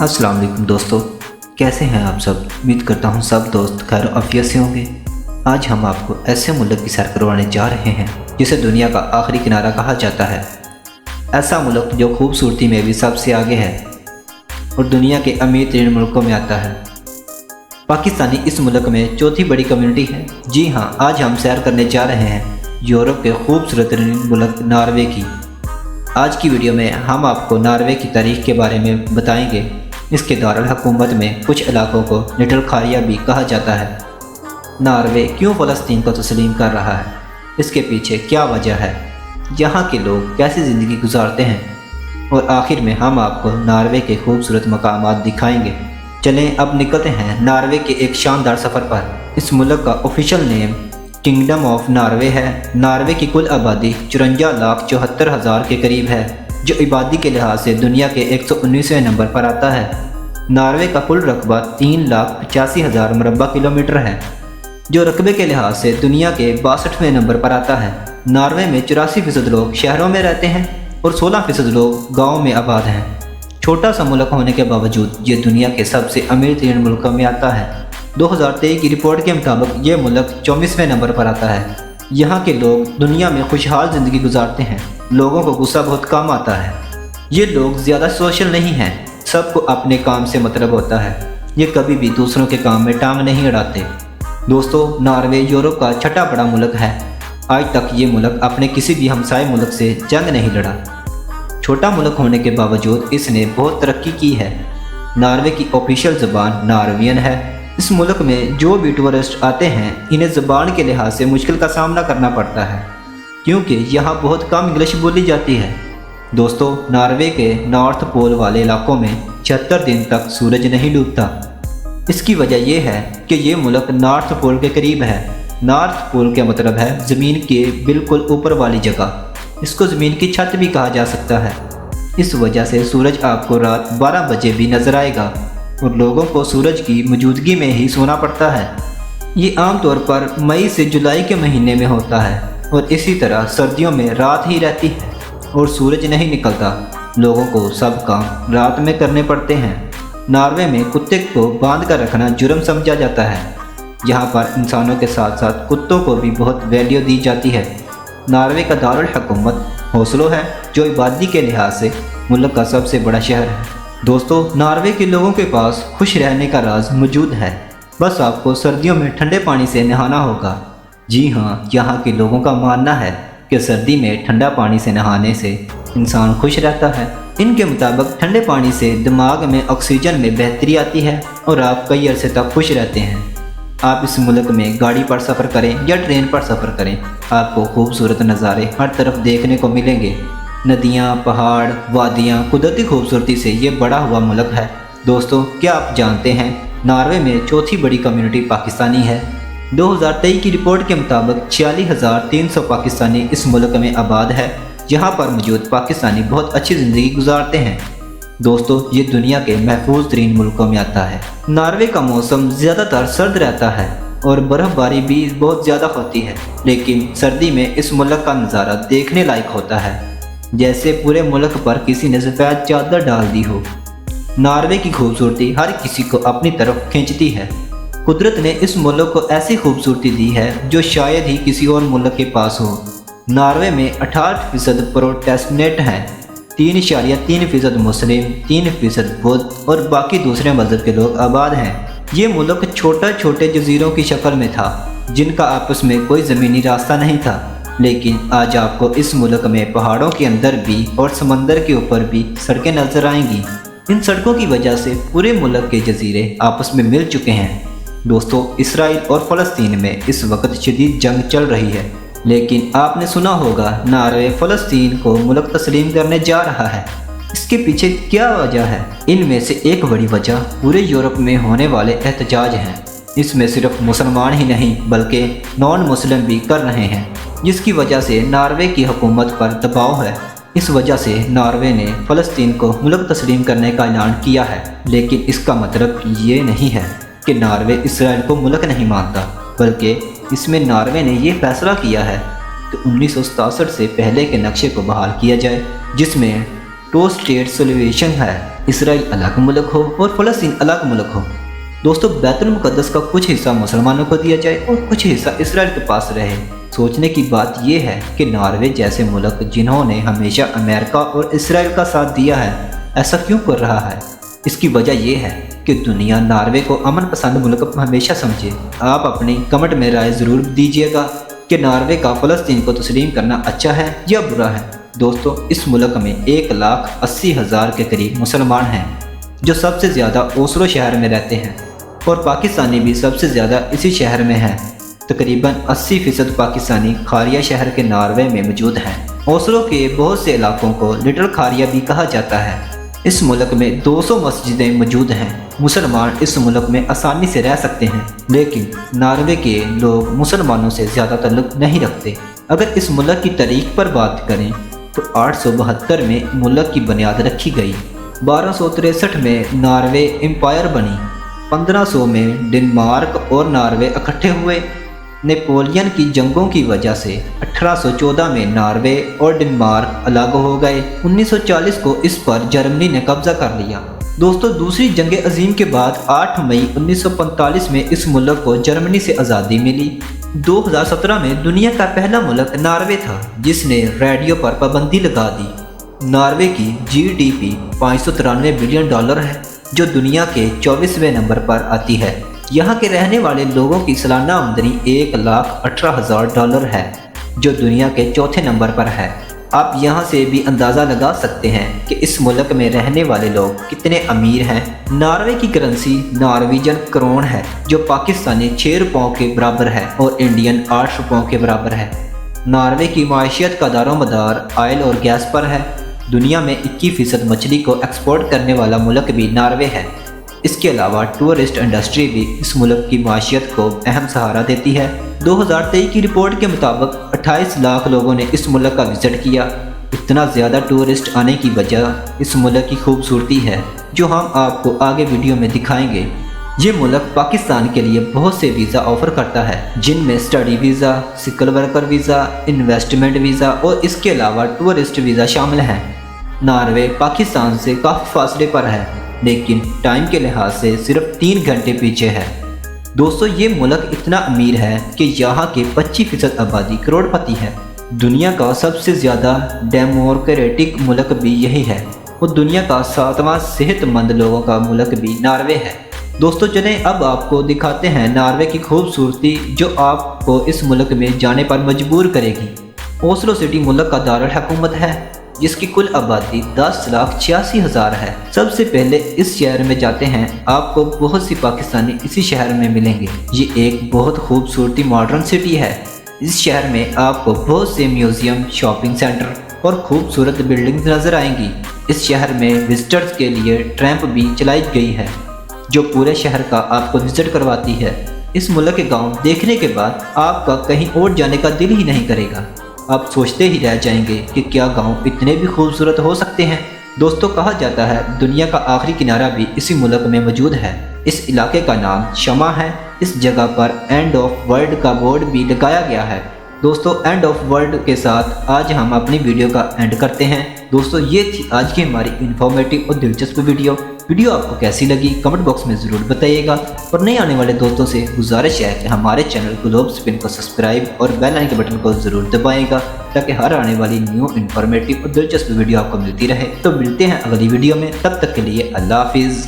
अस्सलाम वालेकुम दोस्तों, कैसे हैं आप सब। उम्मीद करता हूं सब दोस्त खैर आफियत से होंगे। आज हम आपको ऐसे मुल्क की सैर करवाने जा रहे हैं जिसे दुनिया का आखिरी किनारा कहा जाता है। ऐसा मुल्क जो खूबसूरती में भी सबसे आगे है और दुनिया के अमीर तरीन मुल्कों में आता है। पाकिस्तानी इस मुल्क में चौथी बड़ी कम्युनिटी है। जी हाँ, आज हम सैर करने जा रहे हैं यूरोप के खूबसूरत मुल्क नॉर्वे की। आज की वीडियो में हम आपको नॉर्वे की तारीख के बारे में बताएंगे। इसके दारुल हुकूमत में कुछ इलाकों को लिटिल खारिया भी कहा जाता है। नॉर्वे क्यों फ़लस्तीन को तस्लीम कर रहा है, इसके पीछे क्या वजह है, यहाँ के लोग कैसी ज़िंदगी गुजारते हैं और आखिर में हम आपको नॉर्वे के खूबसूरत मकामात दिखाएंगे। चलें अब निकलते हैं नॉर्वे के एक शानदार सफ़र पर। इस मुल्क का official name kingdom of Norway है। नॉर्वे की कुल आबादी 54,74,000 के करीब है, जो आबादी के लिहाज से दुनिया के 119वें नंबर पर आता है। नॉर्वे का कुल रकबा 3,85,000 मुरबा किलोमीटर है, जो रकबे के लिहाज से दुनिया के 62वें नंबर पर आता है। नॉर्वे में 84% लोग शहरों में रहते हैं और 16% लोग गाँव में आबाद हैं। छोटा सा मुल्क होने के बावजूद ये दुनिया के सबसे अमीर तरीन मुल्कों में आता है। 2023 की रिपोर्ट के मुताबिक ये मुल्क 24वें नंबर पर आता है। यहाँ के लोग दुनिया में खुशहाल ज़िंदगी गुजारते हैं। लोगों को गुस्सा बहुत कम आता है। ये लोग ज़्यादा सोशल नहीं हैं, सबको अपने काम से मतलब होता है। ये कभी भी दूसरों के काम में टांग नहीं अड़ाते। दोस्तों, नॉर्वे यूरोप का छठा बड़ा मुल्क है। आज तक ये मुल्क अपने किसी भी हमसाए मुल्क से जंग नहीं लड़ा। छोटा मुल्क होने के बावजूद इसने बहुत तरक्की की है। नॉर्वे की ऑफिशियल ज़बान नॉर्वियन है। इस मुल्क में जो भी टूरिस्ट आते हैं, इन्हें ज़बान के लिहाज से मुश्किल का सामना करना पड़ता है, क्योंकि यहाँ बहुत कम इंग्लिश बोली जाती है। दोस्तों, नॉर्वे के नॉर्थ पोल वाले इलाकों में 76 दिन तक सूरज नहीं डूबता। इसकी वजह यह है कि ये मुल्क नॉर्थ पोल के करीब है। नॉर्थ पोल का मतलब है ज़मीन के बिल्कुल ऊपर वाली जगह। इसको ज़मीन की छत भी कहा जा सकता है। इस वजह से सूरज आपको रात 12 बजे भी नज़र आएगा और लोगों को सूरज की मौजूदगी में ही सोना पड़ता है। ये आमतौर पर मई से जुलाई के महीने में होता है और इसी तरह सर्दियों में रात ही रहती है और सूरज नहीं निकलता। लोगों को सब काम रात में करने पड़ते हैं। नॉर्वे में कुत्ते को बांध कर रखना जुर्म समझा जाता है। यहाँ पर इंसानों के साथ साथ कुत्तों को भी बहुत वैल्यू दी जाती है। नॉर्वे का दारुल हुकूमत ओस्लो है, जो आबादी के लिहाज से मुल्क का सबसे बड़ा शहर है। दोस्तों, नॉर्वे के लोगों के पास खुश रहने का राज मौजूद है। बस आपको सर्दियों में ठंडे पानी से नहाना होगा। जी हाँ, यहाँ के लोगों का मानना है कि सर्दी में ठंडा पानी से नहाने से इंसान खुश रहता है। इनके मुताबिक ठंडे पानी से दिमाग में ऑक्सीजन में बेहतरी आती है और आप कई अरसे तक खुश रहते हैं। आप इस मुल्क में गाड़ी पर सफ़र करें या ट्रेन पर सफ़र करें, आपको खूबसूरत नज़ारे हर तरफ देखने को मिलेंगे। नदियाँ, पहाड़, वादियाँ, कुदरती खूबसूरती से ये बड़ा हुआ मुल्क है। दोस्तों, क्या आप जानते हैं नॉर्वे में चौथी बड़ी कम्युनिटी पाकिस्तानी है। 2023 की रिपोर्ट के मुताबिक 46,300 पाकिस्तानी इस मुल्क में आबाद है। यहाँ पर मौजूद पाकिस्तानी बहुत अच्छी ज़िंदगी गुजारते हैं। दोस्तों, ये दुनिया के महफूज तरीन मुल्कों में आता है। नॉर्वे का मौसम ज़्यादातर सर्द रहता है और बर्फ़बारी भी बहुत ज़्यादा होती है, लेकिन सर्दी में इस मुल्क का नज़ारा देखने लायक होता है, जैसे पूरे मुल्क पर किसी ने सफ़ेद चादर डाल दी हो। नॉर्वे की खूबसूरती हर किसी को अपनी तरफ खींचती है। कुदरत ने इस मुल्क को ऐसी खूबसूरती दी है जो शायद ही किसी और मुल्क के पास हो। नॉर्वे में 68% प्रोटेस्टेंट हैं, 3.3% मुस्लिम, 3% बुद्ध और बाकी दूसरे मज़हब के लोग आबाद हैं। ये मुल्क छोटे जजीरों की शक्ल में था, जिनका आपस में कोई ज़मीनी रास्ता नहीं था, लेकिन आज आपको इस मुल्क में पहाड़ों के अंदर भी और समंदर के ऊपर भी सड़कें नजर आएंगी। इन सड़कों की वजह से पूरे मुल्क के जजीरे आपस में मिल चुके हैं। दोस्तों, इसराइल और फ़लस्तीन में इस वक्त शदीद जंग चल रही है, लेकिन आपने सुना होगा नॉर्वे फ़लस्तीन को मुल्क तस्लीम करने जा रहा है। इसके पीछे क्या वजह है? इनमें से एक बड़ी वजह पूरे यूरोप में होने वाले एहतजाज हैं। इसमें सिर्फ मुसलमान ही नहीं बल्कि नॉन मुस्लिम भी कर रहे हैं, जिसकी वजह से नॉर्वे की हुकूमत पर दबाव है। इस वजह से नॉर्वे ने फ़लस्तीन को मुल्क तस्लीम करने का ऐलान किया है, लेकिन इसका मतलब ये नहीं है कि नॉर्वे इसराइल को मुल्क नहीं मानता, बल्कि इसमें नॉर्वे ने ये फैसला किया है कि 1967 से पहले के नक्शे को बहाल किया जाए, जिसमें टू स्टेट सोल्यूशन है, इसराइल अलग मुल्क हो और फ़लस्तीन अलग मुल्क हो। दोस्तों, बैतुल मुक़द्दस का कुछ हिस्सा मुसलमानों को दिया जाए और कुछ हिस्सा इसराइल के पास रहे। सोचने की बात यह है कि नॉर्वे जैसे मुल्क जिन्होंने हमेशा अमेरिका और इसराइल का साथ दिया है, ऐसा क्यों कर रहा है। इसकी वजह यह है कि दुनिया नॉर्वे को अमन पसंद मुल्क हमेशा समझे। आप अपनी कमेंट में राय ज़रूर दीजिएगा कि नॉर्वे का फ़लस्तीन को तस्लीम करना अच्छा है या बुरा है। दोस्तों, इस मुल्क में 1,80,000 के करीब मुसलमान हैं, जो सबसे ज़्यादा ओस्लो शहर में रहते हैं, और पाकिस्तानी भी सबसे ज़्यादा इसी शहर में हैं। तकरीबन 80% पाकिस्तानी खारिया शहर के नॉर्वे में मौजूद हैं। ओस्लो के बहुत से इलाकों को लिटिल खारिया भी कहा जाता है। इस मुल्क में 200 मस्जिदें मौजूद हैं। मुसलमान इस मुल्क में आसानी से रह सकते हैं, लेकिन नॉर्वे के लोग मुसलमानों से ज़्यादा ताल्लुक़ नहीं रखते। अगर इस मुल्क की तारीख पर बात करें तो 872 में मुल्क की बुनियाद रखी गई। 1263 में नॉर्वे एम्पायर बनी। 1500 में डेनमार्क और नॉर्वे इकट्ठे हुए। नेपोलियन की जंगों की वजह से 1814 में नॉर्वे और डेनमार्क अलग हो गए। 1940 को इस पर जर्मनी ने कब्जा कर लिया। दोस्तों, दूसरी जंग अजीम के बाद 8 मई 1945 में इस मुल्क को जर्मनी से आज़ादी मिली। 2017 में दुनिया का पहला मुल्क नॉर्वे था जिसने रेडियो पर पाबंदी लगा दी। नॉर्वे की जीडीपी $593 बिलियन है, जो दुनिया के 24वें नंबर पर आती है। यहाँ के रहने वाले लोगों की सालाना आमदनी $1,18,000 है, जो दुनिया के चौथे नंबर पर है। आप यहाँ से भी अंदाज़ा लगा सकते हैं कि इस मुल्क में रहने वाले लोग कितने अमीर हैं। नॉर्वे की करेंसी नॉर्वेजियन क्रोन है, जो पाकिस्तानी 6 रुपयों के बराबर है और इंडियन 8 रुपयों के बराबर है। नॉर्वे की माशियत का दारोमदार ऑयल और गैस पर है। दुनिया में 21% मछली को एक्सपोर्ट करने वाला मुल्क भी नॉर्वे है। इसके अलावा टूरिस्ट इंडस्ट्री भी इस मुल्क की माशियत को अहम सहारा देती है। 2023 की रिपोर्ट के मुताबिक 28 लाख लोगों ने इस मुल्क का विज़िट किया। इतना ज़्यादा टूरिस्ट आने की वजह इस मुल्क की खूबसूरती है, जो हम आपको आगे वीडियो में दिखाएंगे। ये मुल्क पाकिस्तान के लिए बहुत से वीज़ा ऑफ़र करता है, जिनमें study visa, skill worker visa, investment visa और इसके अलावा टूरिस्ट वीज़ा शामिल हैं। नॉर्वे पाकिस्तान से काफ़ी फासले पर है, लेकिन टाइम के लिहाज से सिर्फ 3 घंटे पीछे है। दोस्तों, ये मुल्क इतना अमीर है कि यहाँ के 25% आबादी करोड़पति है। दुनिया का सबसे ज़्यादा डेमोक्रेटिक मुल्क भी यही है और दुनिया का 7वां सेहतमंद लोगों का मुल्क भी नॉर्वे है। दोस्तों, चलें अब आपको दिखाते हैं नॉर्वे की खूबसूरती, जो आपको इस मुल्क में जाने पर मजबूर करेगी। ओस्लो सिटी मुल्क का दारुल हुकूमत है, जिसकी कुल आबादी 10,86,000 है। सबसे पहले इस शहर में जाते हैं, आपको बहुत सी पाकिस्तानी इसी शहर में मिलेंगे। ये एक बहुत खूबसूरती मॉडर्न सिटी है। इस शहर में आपको बहुत से म्यूज़ियम, शॉपिंग सेंटर और खूबसूरत बिल्डिंग्स नज़र आएंगी। इस शहर में विजिटर्स के लिए ट्रैम्प भी चलाई गई है, जो पूरे शहर का आपको विजिट करवाती है। इस मुल्क के गाँव देखने के बाद आपका कहीं और जाने का दिल ही नहीं करेगा। आप सोचते ही रह जाएंगे कि क्या गांव इतने भी खूबसूरत हो सकते हैं। दोस्तों, कहा जाता है दुनिया का आखिरी किनारा भी इसी मुल्क में मौजूद है। इस इलाके का नाम शमा है। इस जगह पर एंड ऑफ वर्ल्ड का बोर्ड भी लगाया गया है। दोस्तों, एंड ऑफ वर्ल्ड के साथ आज हम अपनी वीडियो का एंड करते हैं। दोस्तों, ये थी आज की हमारी इन्फॉर्मेटिव और दिलचस्प वीडियो आपको कैसी लगी कमेंट बॉक्स में ज़रूर बताइएगा। और नए आने वाले दोस्तों से गुजारिश है कि हमारे चैनल ग्लोब स्पिन को सब्सक्राइब और बेल आइकन के बटन को ज़रूर दबाएगा, ताकि हर आने वाली न्यू इन्फॉर्मेटिव और दिलचस्प वीडियो आपको मिलती रहे। तो मिलते हैं अगली वीडियो में, तब तक के लिए अल्लाह हाफिज़।